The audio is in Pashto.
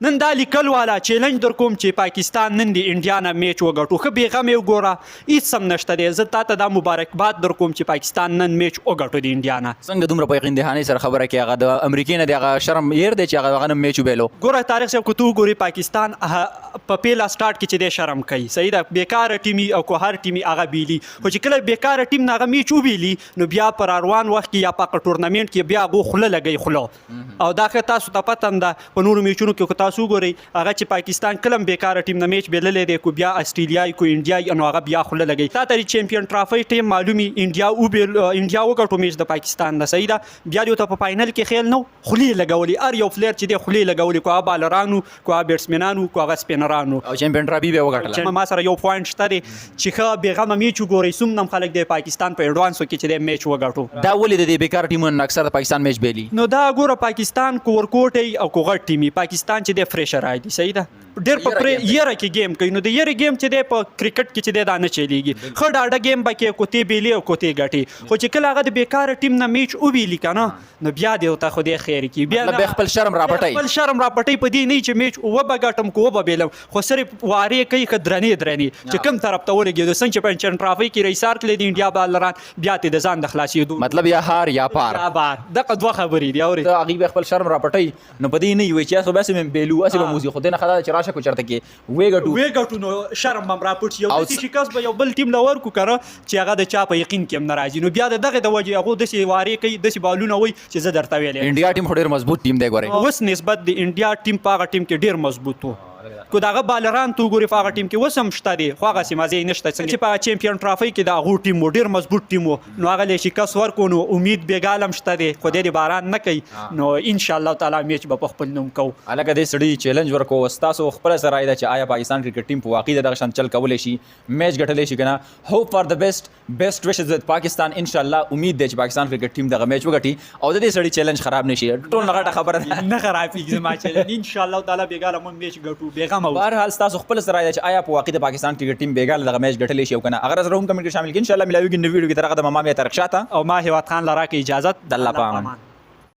نن دا لیکل والا چیلنج در کوم چې پاکستان نن د انډیا نه میچ وګټو ښه بېغمې وګوره هېڅ هم نشته دی زه تا ته دا مبارکباد در کوم چې پاکستان نن میچ وګټو د انډیا نه څنګه دومره په یقین دهانۍ سره خبره کوي هغه د امریکې نه د هغه شرم هېر دی چې هغه نه میچ وبیلو ګوره تاریخ صاحب که ته وګورې پاکستان په پیله سټارټ کې چې دی شرم کوي صحیح ده بېکاره ټیم او که هر ټیم هغه بیلي خو چې کله بېکاره ټیم نه هغه میچ وبیلي نو بیا پر روان وخت کې یا په ټورنمنټ کې بیا هغو خوله لګوي خوله او دا ښه تاسو ته پته هم ده په نورو میچونو کې که تاسو وګورئ هغه چې پاکستان کله هم بېکاره ټیم نه میچ بیللی دی کو بیا اسټریلیایي کو انډیایي نو هغه بیا خوله لګوي تا ته د چیمپیون ټرافۍ ټیم معلوم وي انډیا وګټو میچ د پاکستان نه صحیح ده بیا دې ته په فاینل کې خیل نه خولې لګولې هر یو پلیر چې دی خولې لګولې کو هغه بالرانو کو هغه بیټسمنانو کو هغه سپینرانو او چیمپیون ټرافي به وګټله ما سره یو پوینټ شته دی چې ښه بېغمه میچ وګورئ څومره هم خلک د پاکستان په ایډوانسو کې چې دی میچ وګټو دا ولې د دې بېکاره ټیمونو اکثر د پاکستان میچ بیلي نو دا ګوره پاکستان کو ورکوټی او کو غټ ټیمي پاکستان چې دی فریشر دی صحیح ده ډېر په یره کې گیم کوي نو د یره گیم چې دی په کرکټ کې چې دی دا نه چلیږي ښه ډاډه گیم به کې کوتې بیلي او کوتې ګټي خو چې کله هغه د بېکاره ټیم نه میچ وبیلي که نه نو بیا دې ورته خدای خیر کړي بیا خپل شرم راپټوي خپل شرم راپټوي په دې نه چې میچ وبه ګټم که وبه بیلم خو صرف وارې کوي ښه درنې چې کوم طرف ته ورګېدو څنګه چې په چیمپیون ټرافۍ کې رئیسار کړلی د انډیا بالران بیا ته د ځان د خلاصېدو مطلب یا هار یا پار دغه دوه خبرې دي اورې هغوی به خپل شرم راپټوي نو په دې نه وي چې خو بس مې بیلو هسې به موزي خو دې نه ښه ده چې راشه کو چېرته کې وګټو نو شرم هم راپټ شي یو داسې شکست به یو بل ټیم له ورکړو که نه چې هغه د چا په یقین کې هم نه راځي نو بیا د دغې د وجې هغو داسې وارې کوي داسې بالونه وایي چې زه درته ویلی انډیا ټیم خو ډېر مضبوط ټیم دی ګورئ اوس نسبت د انډیا ټیم په هغه ټیم کې ډېر مضبوط و کو دغه بالران تو ګوري په هغه ټیم کې اوس هم شته دی خو هغسې مزې نشته څنګه چې په چیمپیون ټرافۍ کې د هغو ټیم و ډېر مضبوط ټیم و نو هغه له شکست ورکړو نو امید بېګال هم شته دی خو دی د باران نه کوي نو انشاءالله تعالی میچ به په خپل نوم کوو هلکه دې سړي چیلنج ورکو ستاسو خپله څه رایه ده چې آیا پاکستان کرکټ ټیم په واقعي د دغه شان چل کولی شي میچ ګټلی شي که نه هوپ فار د بیسټ وشز وذ پاکستان انشاءالله امید دی چې پاکستان کرکټ ټیم دغه میچ وګټي او د دې سړي چیلنج خراب نه شي ټول نه غټه خبره ده نه خرابېږي زما چیلنج انشاءالله تعالی بېګاله موږ میچ ګټو بېغمه بهرحال ستاسو خپل سره رایه ده چې آیا په واقعي د پاکستان کرکټ ټیم بېګاله دغه میچ ګټلی شي او که نه هغه سره هم کمنټ کې شامل کړي انشاءالله ملاویږي نو ویډیو کې تر هغه د ما مې طارق شاه ته او ما هیواد خان له راکړې اجازت د الله په امان